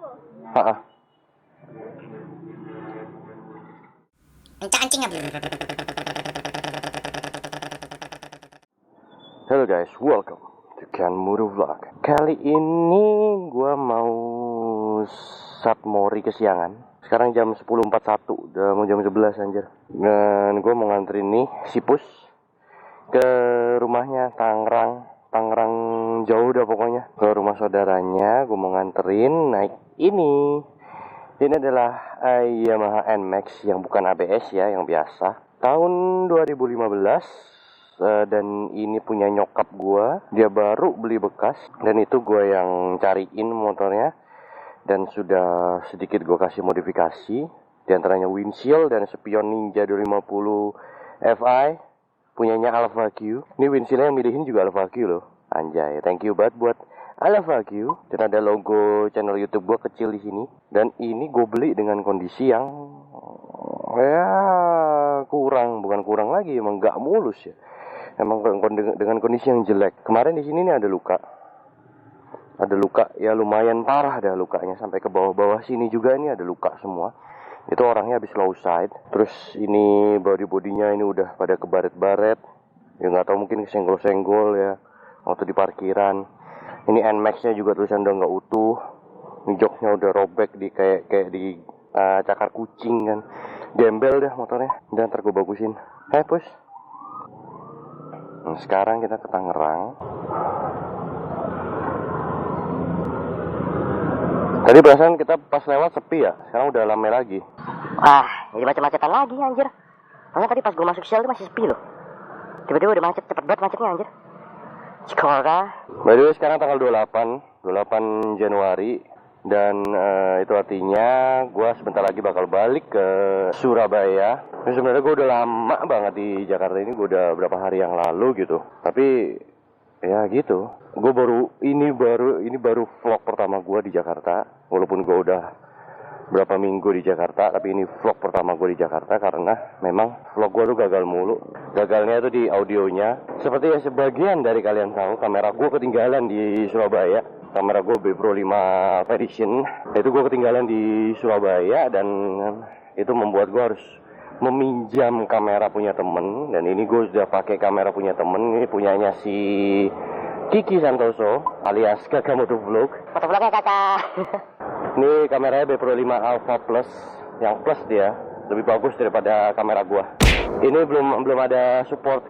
Ah, Kencang-kencing. Halo guys, welcome to Ken Muru Vlog. Kali ini gua mau Satmori kesiangan. Sekarang jam 10.41, udah mau jam 11 anjir. Dan gua mau nganterin nih si Pus ke rumahnya Tangerang jauh dah pokoknya. Ke rumah saudaranya, gua mau nganterin naik ini. Ini adalah Yamaha NMAX yang bukan ABS ya, yang biasa. Tahun 2015. Dan ini punya nyokap gua. Dia baru beli bekas. Dan itu gua yang cariin motornya. Dan sudah sedikit gua kasih modifikasi. Di antaranya windshield dan spion Ninja 250 Fi. Punyanya Alpha Q. Ini windshieldnya yang milihin juga Alpha Q loh. Anjay, thank you banget buat Alpha Q. Dan ada logo channel YouTube gua kecil di sini. Dan ini gue beli dengan kondisi yang ya bukan kurang lagi, emang nggak mulus ya. Emang dengan kondisi yang jelek. Kemarin di sini nih ada luka ya, lumayan parah dah lukanya, sampai ke bawah-bawah sini juga ini ada luka semua. Itu orangnya habis low side. Terus ini bodinya ini udah pada kebaret-baret. Ya nggak tahu, mungkin kesenggol-senggol ya waktu di parkiran. Ini NMAX-nya juga tulisan udah nggak utuh. Ini joknya udah robek di kayak di cakar kucing kan. Gembel dah motornya. Dan ntar gue bagusin. Hai Pus. Nah, sekarang kita ke Tangerang. Tadi perasaan kita pas lewat sepi ya. Sekarang udah rame lagi. Jadi macet-macetan lagi anjir. Makanya tadi pas gue masuk sel itu masih sepi loh. Tiba-tiba udah macet, cepet banget macetnya anjir. Sekolah. By the way, sekarang tanggal 28 Januari. Dan itu artinya gue sebentar lagi bakal balik ke Surabaya. Ini sebenarnya gue udah lama banget di Jakarta ini. Gue udah berapa hari yang lalu gitu. Tapi ya gitu. Gue baru vlog pertama gue di Jakarta. Walaupun gue udah berapa minggu di Jakarta, tapi ini vlog pertama gue di Jakarta karena memang vlog gue tuh gagal mulu. Gagalnya itu di audionya. Seperti yang sebagian dari kalian tahu, kamera gue ketinggalan di Surabaya. Kamera gue B Pro 5 Edition. Itu gue ketinggalan di Surabaya dan itu membuat gue harus meminjam kamera punya temen. Dan ini gue sudah pakai kamera punya temen. Ini punyanya si Kiki Santoso alias Kakak Motovlog. Motovlognya kakak. Ini kameranya B Pro 5 Alpha Plus. Yang plus dia lebih bagus daripada kamera gua. Ini belum ada support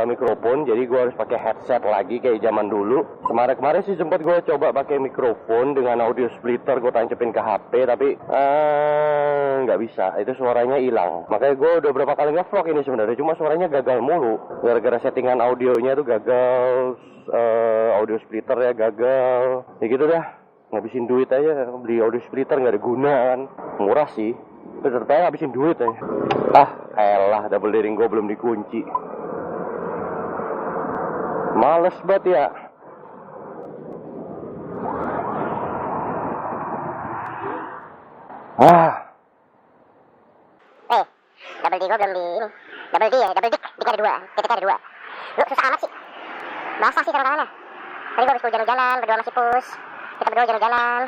mikrofon, jadi gua harus pakai headset lagi kayak zaman dulu. Kemarin sih sempat gua coba pakai mikrofon dengan audio splitter, gua tancepin ke HP, tapi nggak bisa. Itu suaranya hilang. Makanya gua udah berapa kali nge-vlog ini sebenarnya, cuma suaranya gagal mulu. Gara-gara settingan audionya tuh gagal, audio splitter ya gagal. Ya gitu dah. Ngabisin duit aja beli audio splitter, nggak ada guna kan. Murah sih, ternyata ngabisin duit aja. Elah, double daring gue belum dikunci. Males banget ya. Double D gue belum di ini. Double dick ada dua. Ketika ada dua. Lu susah amat sih. Basah sih tangan-tangannya. Tadi gue habis hujan-hujanan berdua masih Pus. Kita berdua jalan-jalan.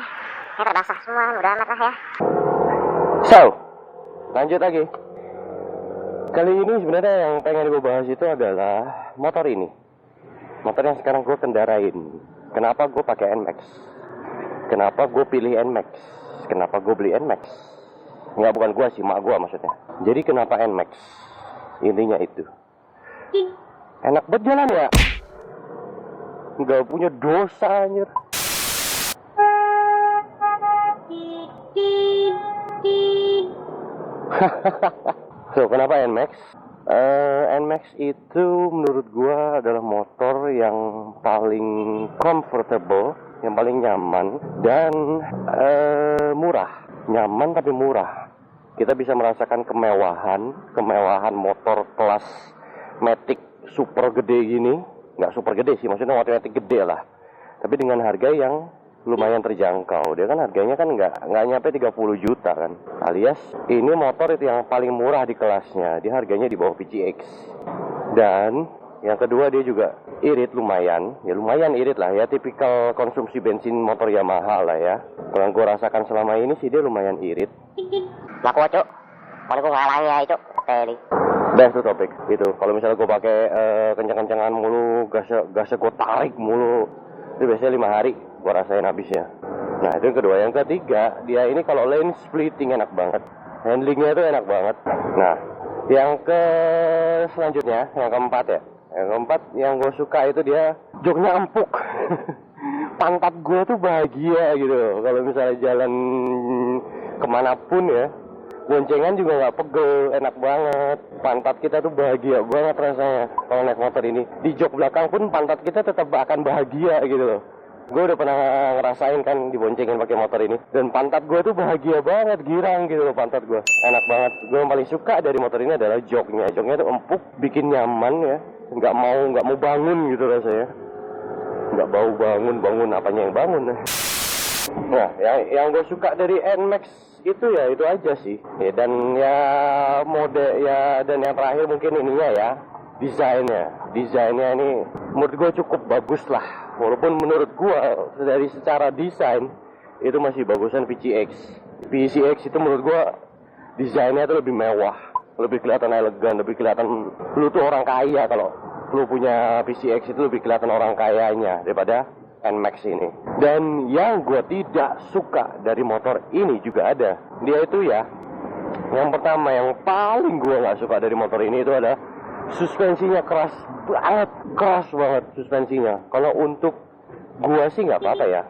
Ya terbasah semua, udah amat lah ya. So, lanjut lagi. Kali ini sebenarnya yang pengen gue bahas itu adalah motor ini. Motor yang sekarang gue kendarain. Kenapa gue pakai NMAX? Kenapa gue pilih NMAX? Kenapa gue beli NMAX? Nggak, bukan gue sih, mak gue maksudnya. Jadi kenapa NMAX? Intinya itu. Enak banget jalan ya. Nggak punya dosa anjir. So, kenapa NMAX? NMAX itu menurut gua adalah motor yang paling comfortable, yang paling nyaman dan murah. Nyaman tapi murah. Kita bisa merasakan kemewahan motor kelas Matic super gede gini. Nggak super gede sih, maksudnya motor Matic gede lah. Tapi dengan harga yang lumayan terjangkau. Dia kan harganya kan nggak nyampe 30 juta kan. Alias ini motor itu yang paling murah di kelasnya. Dia harganya di bawah PCX. Dan Yang kedua dia juga irit lumayan. Ya lumayan irit lah ya, tipikal konsumsi bensin motor Yamaha lah ya. Kalau yang gue rasakan selama ini sih dia lumayan irit. Laku cuk. Kalau gue ngalangnya itu teli. Best tuh topik itu. Kalau misalnya gue pakai kencang-kencangan mulu, gasnya gue tarik mulu, itu biasanya 5 hari gue rasain habisnya. Nah itu yang kedua. Yang ketiga, dia ini kalau lane splitting enak banget, handlingnya itu enak banget. Nah yang selanjutnya, yang keempat ya, yang keempat yang gue suka itu dia joknya empuk. Pantat gue tuh bahagia gitu kalau misalnya jalan kemanapun ya, boncengan juga nggak pegel, enak banget. Pantat kita tuh bahagia banget rasanya kalau naik motor ini. Di jok belakang pun pantat kita tetap akan bahagia gitu loh. Gue udah pernah ngerasain kan diboncengin pakai motor ini, dan pantat gue tuh bahagia banget, girang gitu loh pantat gue, enak banget. Gue yang paling suka dari motor ini adalah joknya tuh empuk, bikin nyaman ya, nggak mau bangun gitu rasanya, nggak bau bangun apanya yang bangun. Nah yang gue suka dari NMAX itu ya itu aja sih ya, dan ya mode ya, dan yang terakhir mungkin ininya ya, desainnya ini menurut gue cukup bagus lah. Walaupun menurut gue dari secara desain itu masih bagusan PCX itu menurut gue desainnya itu lebih mewah, lebih kelihatan elegan, lebih kelihatan lu tuh orang kaya. Kalau lu punya PCX itu lebih kelihatan orang kayanya daripada NMAX ini. Dan yang gue tidak suka dari motor ini juga ada, dia itu ya, yang pertama yang paling gue nggak suka dari motor ini itu ada suspensinya. Keras banget suspensinya. Kalau untuk gua sih nggak apa-apa ya,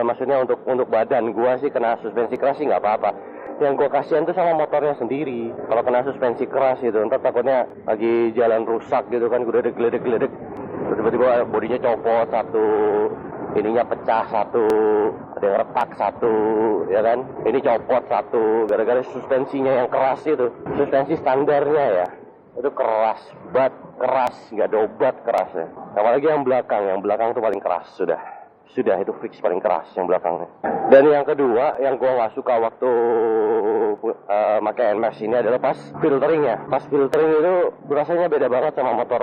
maksudnya untuk badan gua sih kena suspensi keras sih nggak apa-apa. Yang gua kasihan tuh sama motornya sendiri. Kalau kena suspensi keras itu, ntar takutnya lagi jalan rusak gitu kan, geledek, tiba-tiba bodinya copot satu, ininya pecah satu, ada yang retak satu, ya kan? Ini copot satu, gara-gara suspensinya yang keras itu. Suspensi standarnya ya, itu keras banget, nggak ada obat kerasnya. Apalagi yang belakang tuh paling keras, sudah itu fix paling keras yang belakangnya. Dan yang kedua yang gua nggak suka waktu pakai NMAX ini adalah pas filteringnya. Pas filtering itu rasanya beda banget sama motor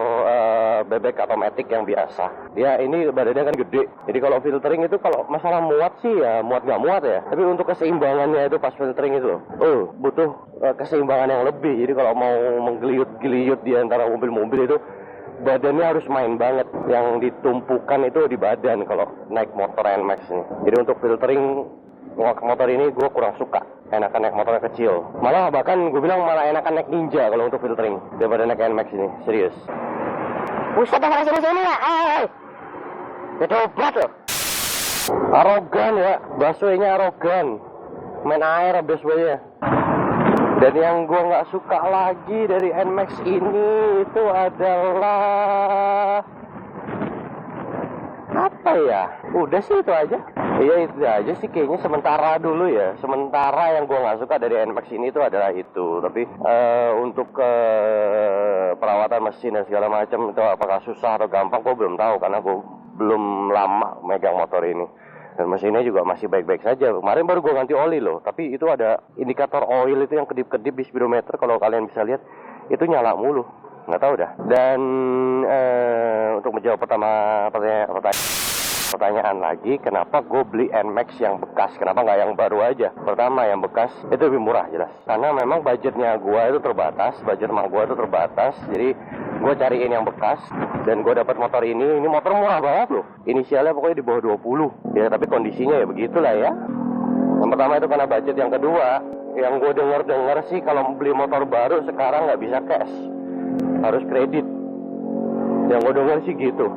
bebek atau matic yang biasa. Dia ini badannya kan gede, jadi kalau filtering itu kalau masalah muat sih ya muat nggak muat ya, tapi untuk keseimbangannya itu pas filtering itu loh, butuh keseimbangan yang lebih. Jadi kalau mau menggeliut di antara mobil-mobil itu badannya harus main banget. Yang ditumpukan itu di badan kalau naik motor NMAX ini. Jadi untuk filtering motor ini gue kurang suka. Enakan naik motornya kecil. Malah bahkan gue bilang malah enakan naik Ninja kalau untuk filtering daripada naik NMAX ini. Serius. Buset dah sini ya. Bedobat loh. Arogan ya, busway-nya arogan. Main air busway-nya. Dan yang gue nggak suka lagi dari NMAX ini itu adalah apa ya? Udah sih itu aja. Iya itu aja sih kayaknya sementara dulu ya. Sementara yang gue nggak suka dari NMAX ini itu adalah itu. Tapi untuk perawatan mesin dan segala macam itu apakah susah atau gampang, gue belum tahu karena gue belum lama megang motor ini. Dan mesinnya juga masih baik-baik saja. Kemarin baru gue ganti oli loh. Tapi itu ada indikator oil itu yang kedip-kedip di speedometer. Kalau kalian bisa lihat, itu nyala mulu. Nggak tahu dah. Dan untuk menjawab pertanyaan lagi, kenapa gue beli NMAX yang bekas, kenapa nggak yang baru aja? Pertama, yang bekas itu lebih murah jelas. Karena memang budgetnya gue itu terbatas, budget mak gue itu terbatas. Jadi gue cariin yang bekas dan gue dapat motor ini motor murah banget loh. Inisialnya pokoknya di bawah 20. Ya tapi kondisinya ya begitulah ya. Yang pertama itu karena budget. Yang kedua, yang gue dengar sih kalau beli motor baru sekarang nggak bisa cash, harus kredit. Yang gue dengar sih gitu.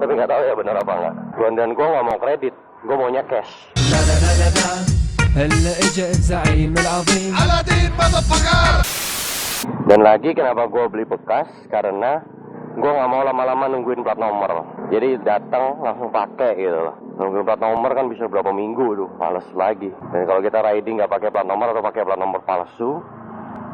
Tapi nggak tahu ya benar apa nggak. Dan gue nggak mau kredit, gue maunya cash. Dan lagi kenapa gue beli bekas, karena gue nggak mau lama-lama nungguin plat nomor. Jadi datang langsung pakai gitu loh. Nungguin plat nomor kan bisa berapa minggu tuh, males lagi. Dan kalau kita riding nggak pakai plat nomor atau pakai plat nomor palsu,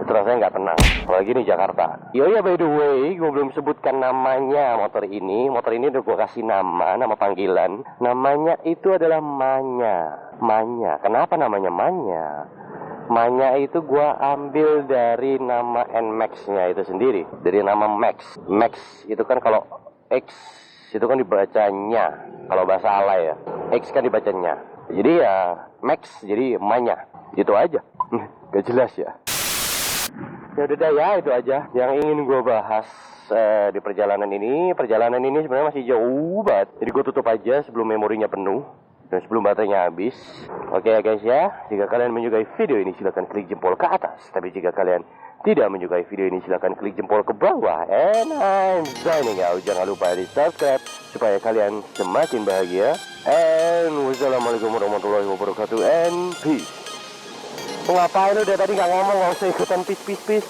itu rasanya nggak tenang. Apalagi di Jakarta. Iya by the way, gue belum sebutkan namanya motor ini. Motor ini udah gue kasih nama panggilan. Namanya itu adalah Manya. Kenapa namanya Manya? Manya itu gua ambil dari nama Nmax-nya itu sendiri. Dari nama Max. Max itu kan kalau X itu kan dibacanya. Kalau bahasa alay ya. X kan dibacanya. Jadi ya Max, jadi Manya. Gitu aja. Gak jelas ya. Ya udah ya, itu aja yang ingin gua bahas di perjalanan ini. Perjalanan ini sebenarnya masih jauh banget. Jadi gua tutup aja sebelum memorinya penuh. Dan sebelum baterainya habis. Oke ya guys ya, jika kalian menyukai video ini silahkan klik jempol ke atas. Tapi jika kalian tidak menyukai video ini silahkan klik jempol ke bawah. And I'm signing out. Jangan lupa di subscribe supaya kalian semakin bahagia. And wassalamualaikum warahmatullahi wabarakatuh. And peace. Ngapain lu dari tadi gak ngomong, gak usah ikutan peace.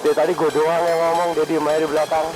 Dari tadi gue doang yang ngomong, dia diem aja di belakang.